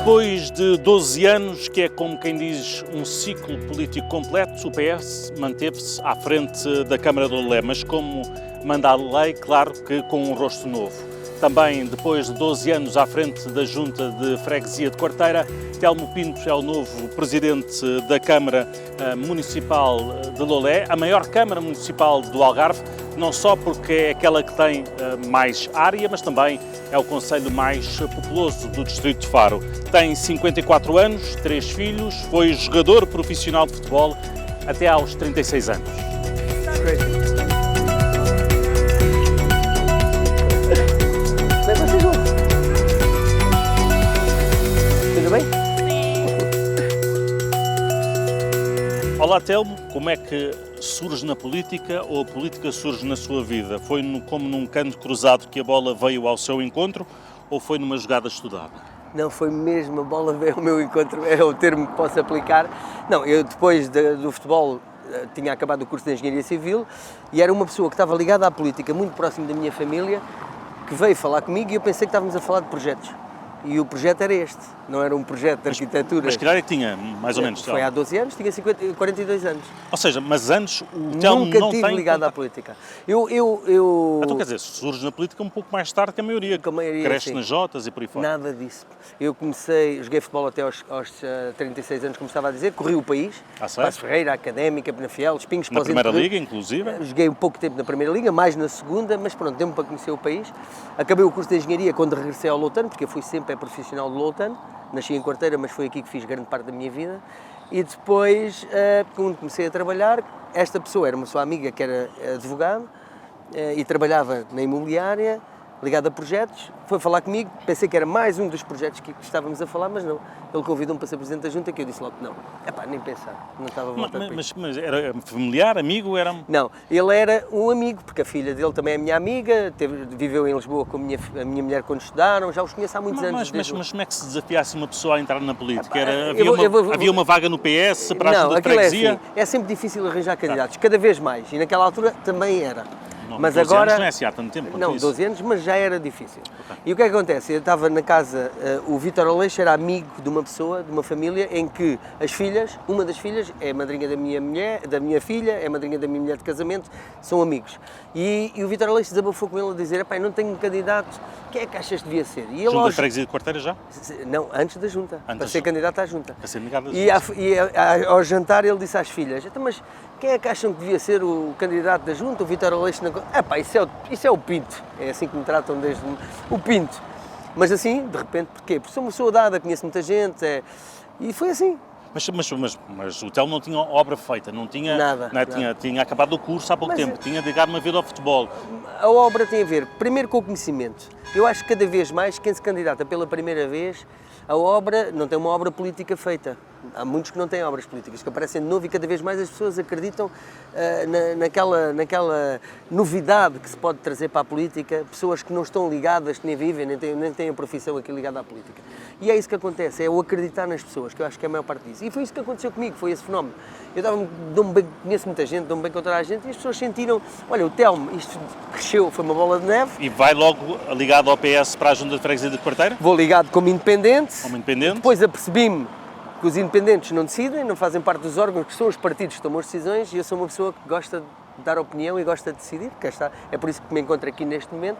Depois de 12 anos, que é como quem diz um ciclo político completo, o PS manteve-se à frente da Câmara de Lolé, mas como manda a lei, claro que com um rosto novo. Também depois de 12 anos à frente da Junta de Freguesia de Quarteira, Telmo Pinto é o novo presidente da Câmara Municipal de Lolé, a maior Câmara Municipal do Algarve, não só porque é aquela que tem mais área, mas também é o concelho mais populoso do distrito de Faro. Tem 54 anos, 3 filhos, foi jogador profissional de futebol até aos 36 anos. Tudo bem? Olá, Telmo, como é que surge na política ou a política surge na sua vida? Foi como num canto cruzado que a bola veio ao seu encontro ou foi numa jogada estudada? Não, foi mesmo, a bola veio ao meu encontro, é o termo que posso aplicar. Não, eu depois do futebol tinha acabado o curso de Engenharia Civil e era uma pessoa que estava ligada à política, muito próximo da minha família, que veio falar comigo e eu pensei que estávamos a falar de projetos. E o projeto era este, não era um projeto de arquitetura. Mas que idade é que tinha, mais ou menos? Foi há 12 anos, tinha 42 anos. Ou seja, mas antes o Telmo Nunca não tive tem... ligado à política. Então quer dizer, surge na política um pouco mais tarde que a maioria, cresce sim. nas Jotas e por aí fora. Nada disso. Eu joguei futebol até aos 36 anos, como estava a dizer, corri o país, Passos Ferreira, Académica, Penafiel, Espinhos, na Primeira Liga, inclusive? Joguei um pouco tempo na Primeira Liga, mais na Segunda, mas pronto, deu-me para conhecer o país. Acabei o curso de Engenharia quando regressei ao Loutano, porque eu fui sempre profissional de Loutano, nasci em Quarteira, mas foi aqui que fiz grande parte da minha vida. E depois, quando comecei a trabalhar, esta pessoa era uma sua amiga que era advogado e trabalhava na imobiliária, ligado a projetos, foi falar comigo, pensei que era mais um dos projetos que estávamos a falar, mas não. Ele convidou-me para ser Presidente da Junta, que eu disse logo que não. Nem pensar, não estava a voltar para isso. Mas era familiar, amigo, era... Não, ele era um amigo, porque a filha dele também é minha amiga, viveu em Lisboa com a minha mulher quando estudaram, já os conheço há muitos anos. Mas como é que se desafiasse uma pessoa a entrar na política? Epá, Havia uma vaga no PS para a Junta de Freguesia? É assim, é sempre difícil arranjar candidatos, cada vez mais, e naquela altura também era. Não, mas 12 agora anos não é assim há tanto tempo. Não, 12 anos, mas já era difícil. Okay. E o que é que acontece? Eu estava na casa, o Vítor Aleixo era amigo de uma pessoa, de uma família, em que as filhas, uma das filhas é madrinha da minha filha, é madrinha da minha mulher de casamento, são amigos. E o Vítor Aleixo desabafou com ele a dizer, não tenho um candidato, quem é que achas que devia ser? E ele, Junta de Freguesia de Quarteira já? Não, antes da Junta, para ser candidato à Junta. Para ser ligado à Junta. E ao jantar ele disse às filhas, mas quem é que acham que devia ser o candidato da Junta, o Vítor Aleixo? Isso é o Pinto, é assim que me tratam desde o Pinto. Mas assim, de repente, porquê? Porque sou uma pessoa dada, conheço muita gente, e foi assim. Mas o Telmo não tinha obra feita, não tinha nada. Tinha acabado o curso há pouco tempo, tinha dedicado uma vida ao futebol. A obra tem a ver, primeiro, com o conhecimento. Eu acho que cada vez mais, quem se candidata pela primeira vez, a obra não tem uma obra política feita. Há muitos que não têm obras políticas, que aparecem de novo e cada vez mais as pessoas acreditam naquela novidade que se pode trazer para a política, pessoas que não estão ligadas, que nem vivem, nem têm a profissão aqui ligada à política. E é isso que acontece, é o acreditar nas pessoas, que eu acho que é a maior parte disso. E foi isso que aconteceu comigo, foi esse fenómeno. Eu conheço muita gente, dou-me bem com toda a gente, e as pessoas sentiram, olha, o Telmo, isto cresceu, foi uma bola de neve. E vai logo ligado ao PS para a Junta de Freguesia de Quarteira? Vou ligado como independente. Depois apercebi-me que os independentes não decidem, não fazem parte dos órgãos, que são os partidos que tomam as decisões, e eu sou uma pessoa que gosta de dar opinião e gosta de decidir, porque é por isso que me encontro aqui neste momento.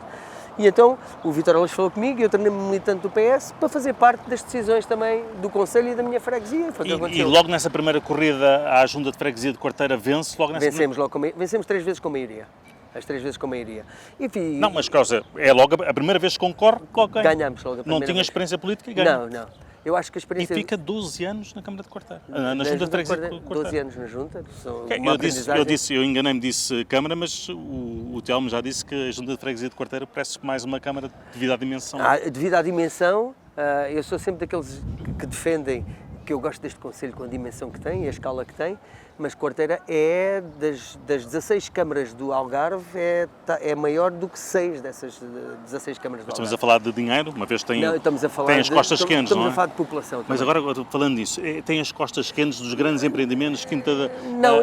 E então o Vítor Aleixo falou comigo e eu tornei-me militante do PS para fazer parte das decisões também do Conselho e da minha freguesia. E logo nessa primeira corrida à Junta de Freguesia de Quarteira vence? Vencemos 3 vezes com maioria. As 3 vezes com maioria. Não, mas causa, é logo a primeira vez que concorre, ganhamos logo a primeira Não tinha experiência política e ganha. Não. Eu acho que a experiência... E fica 12 anos na Câmara de Quarteira, na Junta de Freguesia de Quarteira. 12 anos na Junta. Eu enganei-me, disse Câmara, mas o Telmo já disse que a Junta de Freguesia de Quarteira parece mais uma Câmara devido à dimensão. Devido à dimensão, eu sou sempre daqueles que defendem porque eu gosto deste concelho com a dimensão que tem e a escala que tem, mas Quarteira é, das 16 câmaras do Algarve, é maior do que 6 dessas 16 câmaras do Algarve. Estamos a falar de dinheiro, uma vez tem, Não, estamos a falar tem as costas quentes, não é? Estamos a falar de população também. Mas agora, falando disso, tem as costas quentes dos grandes empreendimentos, Quinta da...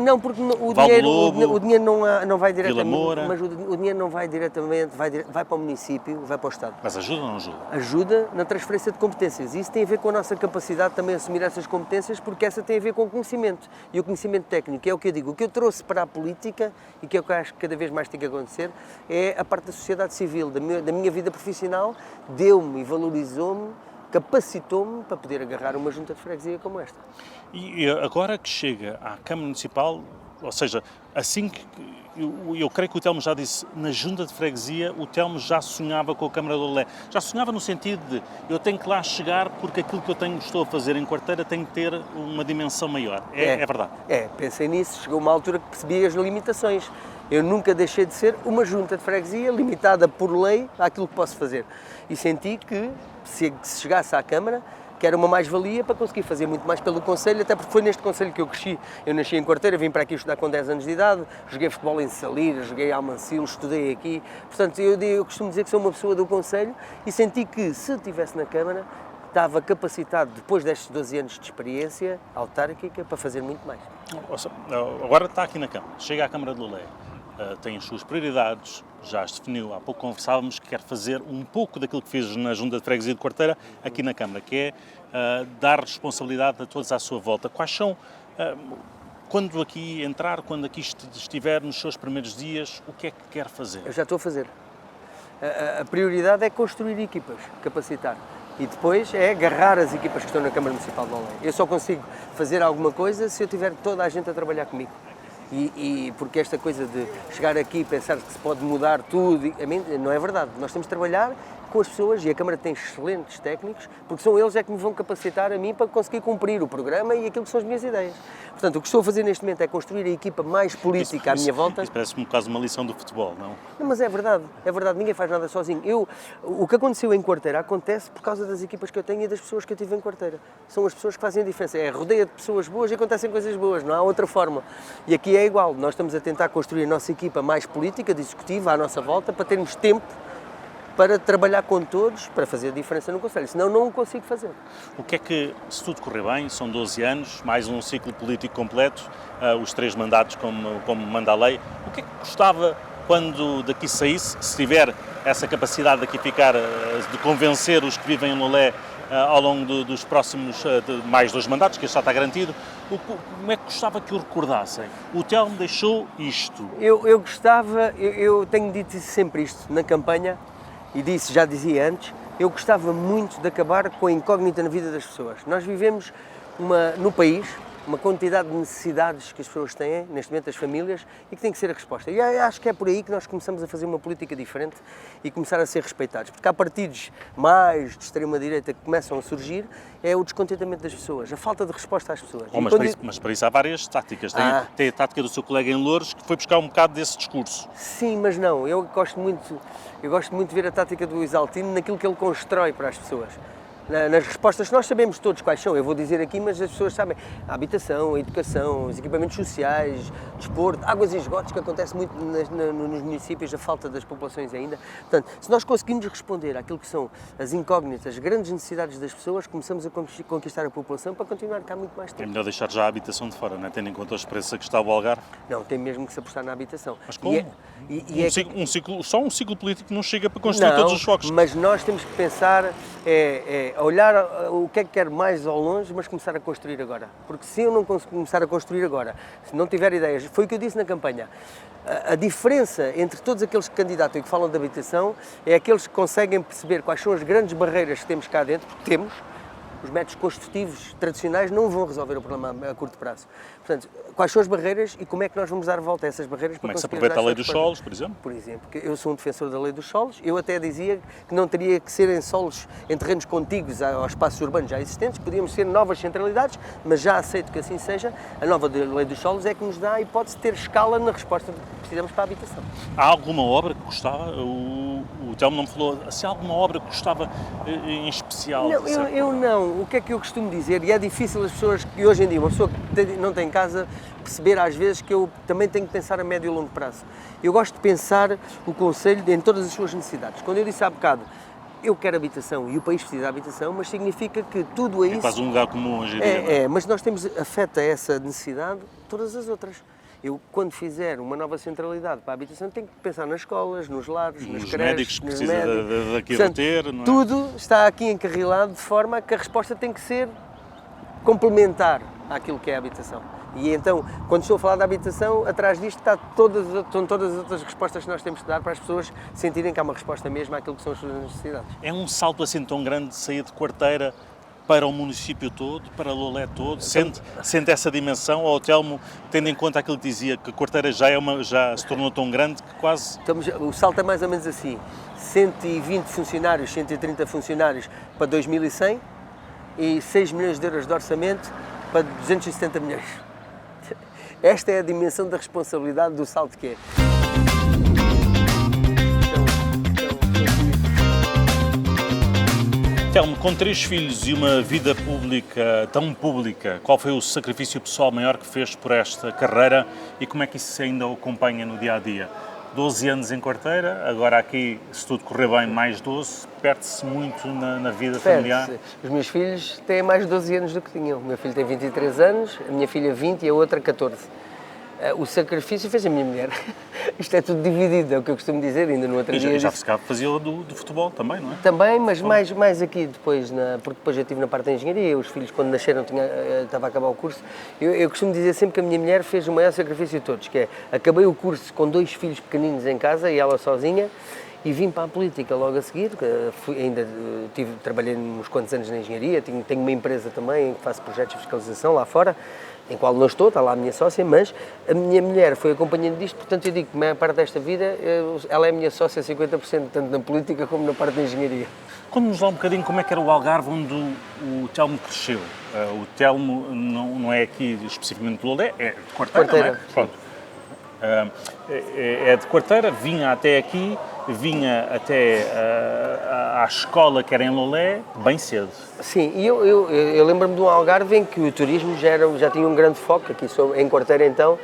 Não, porque o dinheiro não vai diretamente, Vila Moura. mas o dinheiro não vai diretamente, vai para o município, vai para o Estado. Mas ajuda ou não ajuda? Ajuda na transferência de competências. Isso tem a ver com a nossa capacidade também de assumir essas competências, porque essa tem a ver com o conhecimento. E o conhecimento técnico é o que eu digo. O que eu trouxe para a política, e que é o que eu acho que cada vez mais tem que acontecer, é a parte da sociedade civil, da minha vida profissional, deu-me e valorizou-me, capacitou-me para poder agarrar uma junta de freguesia como esta. E agora que chega à Câmara Municipal, ou seja, assim que... Eu creio que o Telmo já disse, na junta de freguesia, o Telmo já sonhava com a Câmara do Lolé. Já sonhava no sentido de, eu tenho que lá chegar porque aquilo que estou a fazer em Quarteira tem que ter uma dimensão maior. É verdade? Pensei nisso. Chegou uma altura que percebi as limitações. Eu nunca deixei de ser uma junta de freguesia limitada por lei àquilo que posso fazer. E senti que, se chegasse à Câmara, que era uma mais-valia para conseguir fazer muito mais pelo Concelho, até porque foi neste Concelho que eu cresci. Eu nasci em Quarteira, vim para aqui estudar com 10 anos de idade, joguei futebol em Salira, joguei em Almancil, estudei aqui. Portanto, eu costumo dizer que sou uma pessoa do Concelho e senti que, se estivesse na Câmara, estava capacitado, depois destes 12 anos de experiência autárquica, para fazer muito mais. Agora está aqui na Câmara, chega à Câmara de Lolé, tem as suas prioridades, já as definiu, há pouco conversávamos que quer fazer um pouco daquilo que fez na Junta de Freguesia de Quarteira aqui na Câmara, que é dar responsabilidade a todos à sua volta. Quais são, quando aqui entrar, quando aqui estiver nos seus primeiros dias, o que é que quer fazer? Eu já estou a fazer. A prioridade é construir equipas, capacitar. E depois é agarrar as equipas que estão na Câmara Municipal de Lolé. Eu só consigo fazer alguma coisa se eu tiver toda a gente a trabalhar comigo. Porque esta coisa de chegar aqui e pensar que se pode mudar tudo, a mim, não é verdade. Nós temos de trabalhar com as pessoas e a Câmara tem excelentes técnicos, porque são eles que me vão capacitar a mim para conseguir cumprir o programa e aquilo que são as minhas ideias. Portanto, o que estou a fazer neste momento é construir a equipa mais política à minha volta. Isso parece-me quase uma lição do futebol, não? Não, mas é verdade, ninguém faz nada sozinho. O que aconteceu em Quarteira acontece por causa das equipas que eu tenho e das pessoas que eu tive em Quarteira. São as pessoas que fazem a diferença. É rodeia de pessoas boas e acontecem coisas boas, não há outra forma. E aqui é igual, nós estamos a tentar construir a nossa equipa mais política, de executiva, à nossa volta, para termos tempo para trabalhar com todos, para fazer a diferença no Concelho, senão não o consigo fazer. O que é que, se tudo correr bem, são 12 anos, mais um ciclo político completo, os 3 mandatos como manda a lei, o que é que gostava quando daqui saísse, se tiver essa capacidade de aqui ficar, de convencer os que vivem em Lolé ao longo dos próximos mais 2 mandatos, que este já está garantido, como é que gostava que o recordassem? O Telmo deixou isto. Eu gostava, eu tenho dito sempre isto na campanha, e já dizia antes, eu gostava muito de acabar com a incógnita na vida das pessoas. Nós vivemos no país uma quantidade de necessidades que as pessoas têm, neste momento as famílias, e que tem que ser a resposta. E acho que é por aí que nós começamos a fazer uma política diferente e começar a ser respeitados. Porque há partidos mais de extrema-direita que começam a surgir, é o descontentamento das pessoas, a falta de resposta às pessoas. Mas para isso há várias táticas. Tem a tática do seu colega em Loures, que foi buscar um bocado desse discurso. Sim, mas não. Eu gosto muito de ver a tática do Isaltino naquilo que ele constrói para as pessoas. Nas respostas que nós sabemos todos quais são, eu vou dizer aqui, mas as pessoas sabem, a habitação, a educação, os equipamentos sociais, desporto, águas e esgotos, que acontece muito nos municípios, a falta das populações ainda. Portanto, se nós conseguimos responder àquilo que são as incógnitas, as grandes necessidades das pessoas, começamos a conquistar a população para continuar cá muito mais tempo. É melhor deixar já a habitação de fora, não é? Tendo em conta os preços a que está o Algarve. Não, tem mesmo que se apostar na habitação. Mas como? Só um ciclo político não chega para construir todos os focos. Mas nós temos que pensar, olhar o que é que quer mais ao longe, mas começar a construir agora. Porque se eu não começar a construir agora, se não tiver ideias, foi o que eu disse na campanha, a diferença entre todos aqueles que candidatam e que falam de habitação é aqueles que conseguem perceber quais são as grandes barreiras que temos cá dentro, porque temos. Os métodos construtivos tradicionais não vão resolver o problema a curto prazo. Portanto, quais são as barreiras e como é que nós vamos dar a volta a essas barreiras para conseguir... Como é que se aproveita a lei dos solos, por exemplo? Por exemplo, eu sou um defensor da lei dos solos, eu até dizia que não teria que ser em solos, em terrenos contíguos aos espaços urbanos já existentes, podíamos ser novas centralidades, mas já aceito que assim seja. A nova lei dos solos é que nos dá a hipótese de ter escala na resposta que precisamos para a habitação. Há alguma obra que gostava, o O Telmo não me falou se há alguma obra que gostava em especial. Não, eu não. O que é que eu costumo dizer, e é difícil as pessoas que hoje em dia, uma pessoa que não tem casa, perceber às vezes que eu também tenho que pensar a médio e longo prazo. Eu gosto de pensar o concelho em todas as suas necessidades. Quando eu disse há bocado, eu quero habitação e o país precisa de habitação, mas significa que tudo a isso... É quase um lugar comum hoje em dia. É, mas nós temos, afeta essa necessidade todas as outras. Eu, quando fizer uma nova centralidade para a habitação, tenho que pensar nas escolas, nos lares, nas creches, médicos que nos precisa médicos. daqui Portanto, reter, não é? tudo está aqui encarrilado de forma a que a resposta tem que ser complementar àquilo que é a habitação. E então, quando estou a falar da habitação, atrás disto estão todas as outras respostas que nós temos de dar para as pessoas sentirem que há uma resposta mesmo àquilo que são as suas necessidades. É um salto assim tão grande de sair de Quarteira para o município todo, para Lolé todo? Sente essa dimensão? Ou o Telmo, tendo em conta aquilo que dizia, que Quarteira já se tornou tão grande que quase... O salto é mais ou menos assim, 120 funcionários, 130 funcionários para 2100 e 6 milhões de euros de orçamento para 270 milhões. Esta é a dimensão da responsabilidade do salto que é. Telmo, com 3 filhos e uma vida pública tão pública, qual foi o sacrifício pessoal maior que fez por esta carreira e como é que isso ainda o acompanha no dia-a-dia? 12 anos em Quarteira, agora aqui, se tudo correr bem, mais 12, perde-se muito na vida familiar? Os meus filhos têm mais de 12 anos do que tinham. O meu filho tem 23 anos, a minha filha 20 e a outra 14. O sacrifício fez a minha mulher. Isto é tudo dividido, é o que eu costumo dizer, ainda no outro dia. Já fazia do futebol também, não é? Também, mas mais aqui depois, porque depois eu estive na parte da engenharia, os filhos quando nasceram estava a acabar o curso. Eu costumo dizer sempre que a minha mulher fez o maior sacrifício de todos, que é, acabei o curso com 2 filhos pequeninos em casa e ela sozinha, e vim para a política logo a seguir, trabalhei uns quantos anos na engenharia, tenho uma empresa também em que faço projetos de fiscalização lá fora, em qual não estou, está lá a minha sócia, mas a minha mulher foi acompanhando disto, portanto eu digo que a maior parte desta vida ela é a minha sócia 50%, tanto na política como na parte da engenharia. Conte-nos lá um bocadinho como é que era o Algarve onde o Telmo cresceu. O Telmo não é aqui especificamente de Lolé, é de Quarteira, não é? Pronto. É de Quarteira, vinha até aqui, vinha até à escola que era em Lolé, bem cedo. Sim, e eu lembro-me de um Algarve em que o turismo já tinha um grande foco, aqui sou em Quarteira então,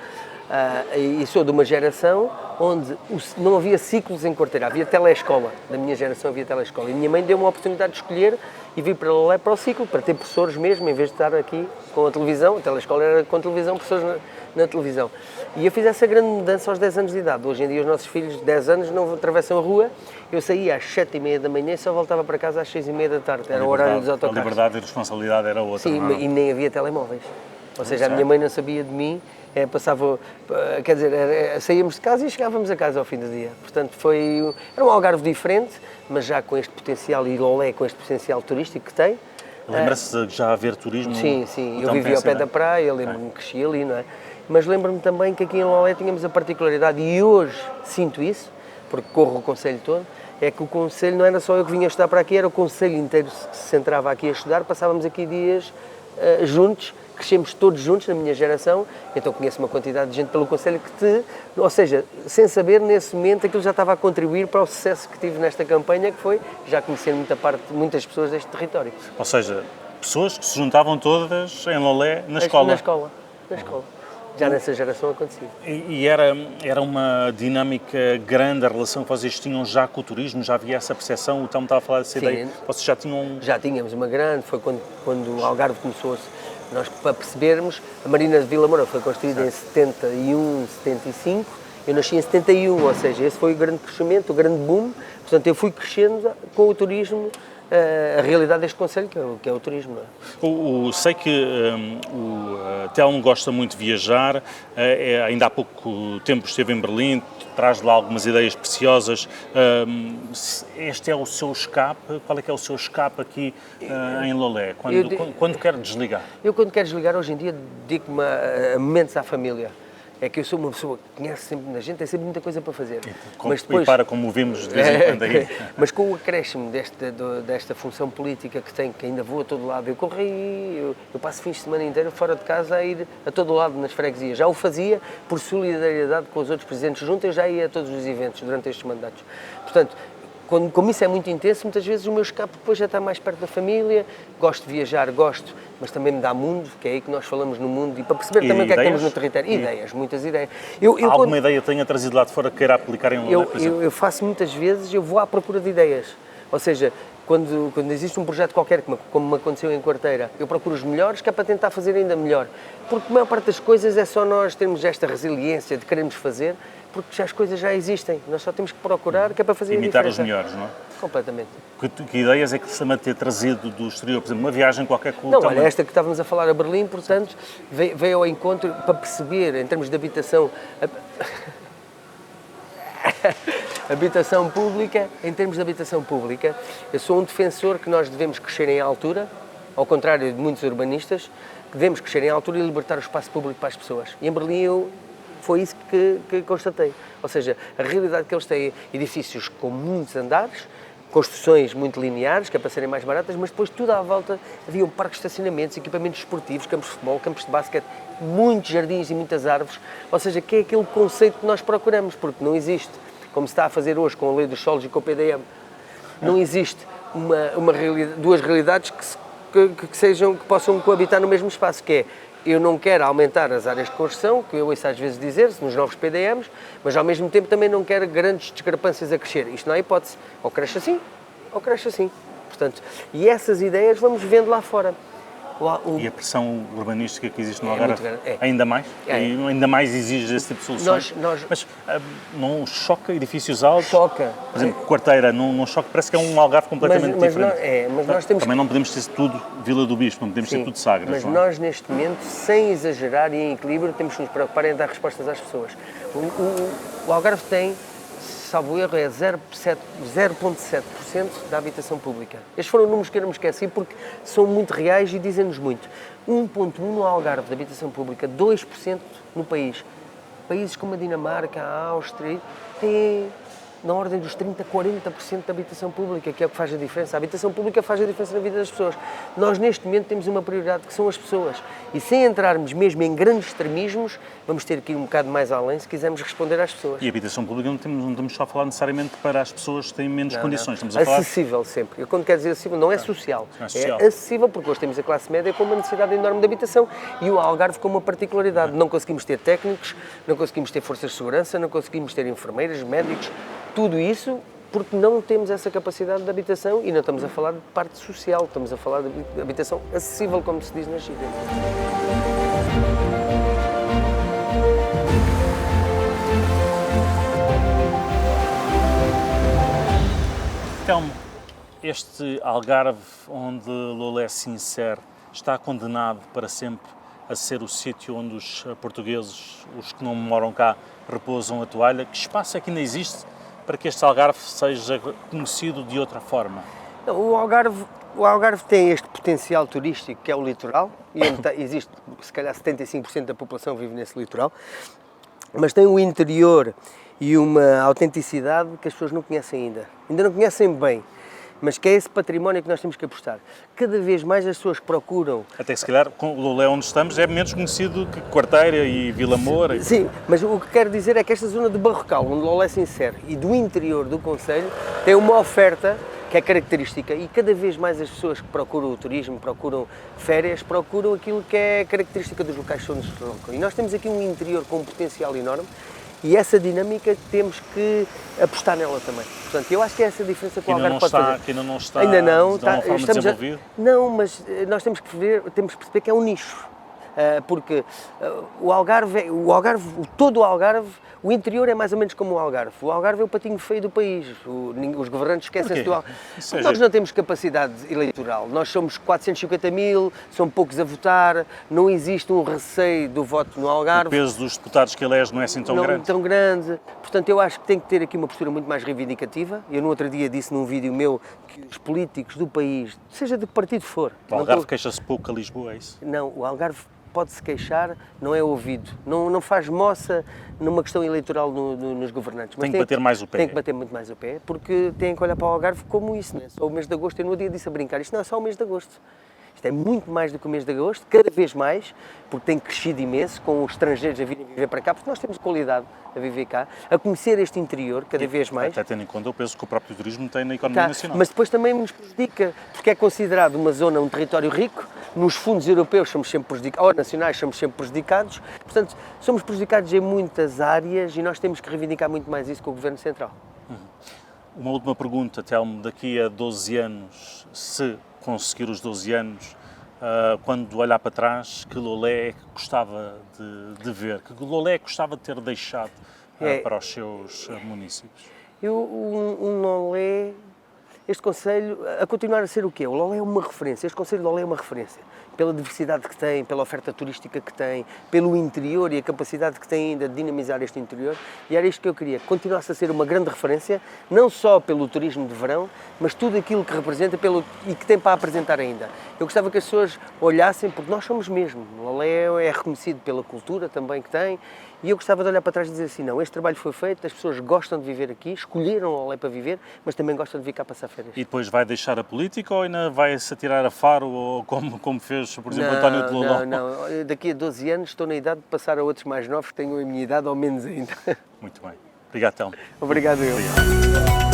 e sou de uma geração onde não havia ciclos em Quarteira, havia telescola, da minha geração havia telescola, e a minha mãe deu-me a oportunidade de escolher e vim para Lolé para o ciclo, para ter professores mesmo, em vez de estar aqui com a televisão, a telescola era com televisão, professores na televisão. E eu fiz essa grande mudança aos 10 anos de idade. Hoje em dia os nossos filhos de 10 anos não atravessam a rua, eu saía às 7h30 da manhã e só voltava para casa às 6h30 da tarde, era o horário dos autocarros. A liberdade e a responsabilidade era outra. Sim, e nem havia telemóveis. Ou seja, a minha mãe não sabia de mim, saíamos de casa e chegávamos a casa ao fim do dia. Portanto, era um Algarve diferente, mas já com este potencial, e Lolé com este potencial turístico que tem. Lembra-se de já haver turismo? Sim, eu vivia ao pé da praia, lembro-me que cresci ali, não é? Mas lembro-me também que aqui em Lolé tínhamos a particularidade, e hoje sinto isso, porque corro o concelho todo, é que o concelho não era só eu que vinha estudar para aqui, era o concelho inteiro que se centrava aqui a estudar, passávamos aqui dias juntos, crescemos todos juntos na minha geração, então conheço uma quantidade de gente pelo concelho ou seja, sem saber nesse momento aquilo já estava a contribuir para o sucesso que tive nesta campanha, que foi já conhecer muitas pessoas deste território. Ou seja, pessoas que se juntavam todas em Lolé na escola. Na escola. Já nessa geração acontecia. E era uma dinâmica grande a relação que vocês tinham já com o turismo? Já havia essa percepção? O Telmo estava a falar dessa ideia. Vocês já tinham... Já tínhamos uma grande, foi quando o Algarve começou nós, para percebermos, a Marina de Vila Moura foi construída em 71, 75, eu nasci em 71, ou seja, esse foi o grande crescimento, o grande boom, portanto eu fui crescendo com o turismo, a realidade deste concelho, que é o turismo. Não é? Sei que o Telmo gosta muito de viajar, ainda há pouco tempo esteve em Berlim, traz de lá algumas ideias preciosas. Este é o seu escape? Qual é que é o seu escape aqui em Lolé, quando quer desligar? Eu quando quero desligar hoje em dia dedico-me a momentos à família. É que eu sou uma pessoa que conhece sempre muita gente, tem sempre muita coisa para fazer. E para como vimos de vez em quando aí. Mas com o acréscimo desta função política que tenho, que ainda vou a todo lado, eu passo fins de semana inteiro fora de casa a ir a todo lado nas freguesias. Já o fazia por solidariedade com os outros presidentes juntos, eu já ia a todos os eventos durante estes mandatos. Portanto, como isso é muito intenso, muitas vezes o meu escape depois já está mais perto da família, gosto de viajar, mas também me dá mundo, que é aí que nós falamos no mundo, e para perceber também o que é que temos no território. Ideias, muitas ideias. Alguma ideia tenha trazido lá de fora que queira aplicar em Lolé, por exemplo? Eu faço muitas vezes, eu vou à procura de ideias. Ou seja, quando existe um projeto qualquer, como me aconteceu em Quarteira, eu procuro os melhores, que é para tentar fazer ainda melhor. Porque a maior parte das coisas é só nós termos esta resiliência de queremos fazer, porque já as coisas já existem. Nós só temos que procurar, que é para fazer imitar a diferença. os melhores, não é? Completamente. Que ideias é que se ter trazido do exterior? Por exemplo, uma viagem qualquer com Não, olha, esta que estávamos a falar a Berlim, portanto, veio ao encontro para perceber, em termos de habitação... habitação pública, em termos de habitação pública, eu sou um defensor que nós devemos crescer em altura, ao contrário de muitos urbanistas, que devemos crescer em altura e libertar o espaço público para as pessoas. E em Berlim foi isso que constatei. Ou seja, a realidade que eles têm edifícios com muitos andares, construções muito lineares, que é para serem mais baratas, mas depois tudo à volta havia parques de estacionamentos, equipamentos esportivos, campos de futebol, campos de basquete, muitos jardins e muitas árvores. Ou seja, que é aquele conceito que nós procuramos, porque não existe, como se está a fazer hoje com a Lei dos Solos e com o PDM, não existe duas realidades que possam coabitar no mesmo espaço, que é, eu não quero aumentar as áreas de construção, que eu ouço às vezes dizer-se nos novos PDMs, mas ao mesmo tempo também não quero grandes discrepâncias a crescer. Isto não há hipótese. Ou cresce assim, ou cresce assim. Portanto, e essas ideias vamos vendo lá fora. E a pressão urbanística que existe no Algarve ainda mais? É. E ainda mais exige esse tipo de soluções? Mas não choca edifícios altos? Choca. Por exemplo, Quarteira, não choca? Parece que é um Algarve completamente diferente. Mas nós temos também não podemos ter tudo Vila do Bispo, não podemos ter tudo Sagres. Mas nós, neste momento, sem exagerar e em equilíbrio, temos que nos preocupar em dar respostas às pessoas. O Algarve tem, salvo erro, é 0,7% da habitação pública. Estes foram números que eu não me esqueci porque são muito reais e dizem-nos muito. 1,1% no Algarve de habitação pública, 2% no país. Países como a Dinamarca, a Áustria, têm na ordem dos 30%, 40% de habitação pública, que é o que faz a diferença. A habitação pública faz a diferença na vida das pessoas. Nós, neste momento, temos uma prioridade que são as pessoas. E sem entrarmos mesmo em grandes extremismos, vamos ter que ir um bocado mais além se quisermos responder às pessoas. E a habitação pública não estamos só a falar necessariamente para as pessoas que têm menos condições. Não. Estamos a falar... Acessível sempre. Eu, quando quero dizer acessível, não é social. Não é social. É acessível porque hoje temos a classe média com uma necessidade enorme de habitação e o Algarve com uma particularidade. Não conseguimos ter técnicos, não conseguimos ter forças de segurança, não conseguimos ter enfermeiras, médicos, tudo isso porque não temos essa capacidade de habitação e não estamos a falar de parte social, estamos a falar de habitação acessível, como se diz nas gírias. Então, este Algarve onde Lolé se insere está condenado para sempre a ser o sítio onde os portugueses, os que não moram cá, repousam a toalha. Que espaço é que ainda existe para que este Algarve seja conhecido de outra forma? O Algarve tem este potencial turístico que é o litoral, e existe, se calhar 75% da população vive nesse litoral, mas tem um interior e uma autenticidade que as pessoas não conhecem ainda não conhecem bem, mas que é esse património que nós temos que apostar. Cada vez mais as pessoas procuram... Até que se calhar, com o Lolé onde estamos, é menos conhecido que Quarteira e Vila Moura. Sim, mas o que quero dizer é que esta zona de Barrocal, onde Lolé se insere, e do interior do concelho, tem uma oferta que é característica e cada vez mais as pessoas que procuram o turismo, procuram férias, procuram aquilo que é característica dos locais onde se colocam. E nós temos aqui um interior com um potencial enorme e essa dinâmica temos que apostar nela também. Portanto, eu acho que é essa a diferença que o Algarve pode fazer. Que ainda não está ainda não, de uma forma desenvolvida? Não, mas nós temos que perceber que é um nicho. Porque todo o Algarve, o interior é mais ou menos como o Algarve. O Algarve é o patinho feio do país. Os governantes esquecem-se do Algarve. Nós não temos capacidade eleitoral. Nós somos 450 mil, são poucos a votar, não existe um receio do voto no Algarve. O peso dos deputados que elege não é assim tão grande? Portanto, eu acho que tem que ter aqui uma postura muito mais reivindicativa. Eu no outro dia disse num vídeo meu que os políticos do país, seja de que partido for... O Algarve queixa-se pouco a Lisboa, é isso? Não, o Algarve pode-se queixar, não é ouvido. Não faz moça numa questão eleitoral nos governantes. Mas tem que bater mais o pé. Tem que bater muito mais o pé, porque tem que olhar para o Algarve como isso, não é? Só o mês de agosto, eu no dia disse a brincar, isto não é só o mês de agosto. Isto é muito mais do que o mês de agosto, cada vez mais, porque tem crescido imenso, com os estrangeiros a virem viver para cá, porque nós temos qualidade a viver cá, a conhecer este interior cada vez mais. Até tendo em conta o peso que o próprio turismo tem na economia nacional. Mas depois também nos prejudica, porque é considerado uma zona, um território rico, nos fundos europeus somos sempre prejudicados, ou nacionais somos sempre prejudicados, portanto, somos prejudicados em muitas áreas e nós temos que reivindicar muito mais isso com o Governo Central. Uma última pergunta, Telmo, daqui a 12 anos, se conseguir os 12 anos, quando olhar para trás, que Lolé é que gostava de ver, que Lolé é que gostava de ter deixado para os seus municípios? Um Lolé, este concelho, a continuar a ser o quê? O Lolé é uma referência, este concelho de Lolé é uma referência, pela diversidade que tem, pela oferta turística que tem, pelo interior e a capacidade que tem ainda de dinamizar este interior, e era isto que eu queria, que continuasse a ser uma grande referência, não só pelo turismo de verão, mas tudo aquilo que representa e que tem para apresentar ainda. Eu gostava que as pessoas olhassem, porque nós somos mesmo, o Lolé é reconhecido pela cultura também que tem, e eu gostava de olhar para trás e dizer assim, não, este trabalho foi feito, as pessoas gostam de viver aqui, escolheram o Lolé para viver, mas também gostam de vir cá passar férias. E depois vai deixar a política ou ainda vai-se atirar a faro, ou como fez, por exemplo, António de Loló? Não, daqui a 12 anos estou na idade de passar a outros mais novos que tenham a minha idade ou menos ainda. Muito bem. Obrigado, Telmo. Obrigado eu.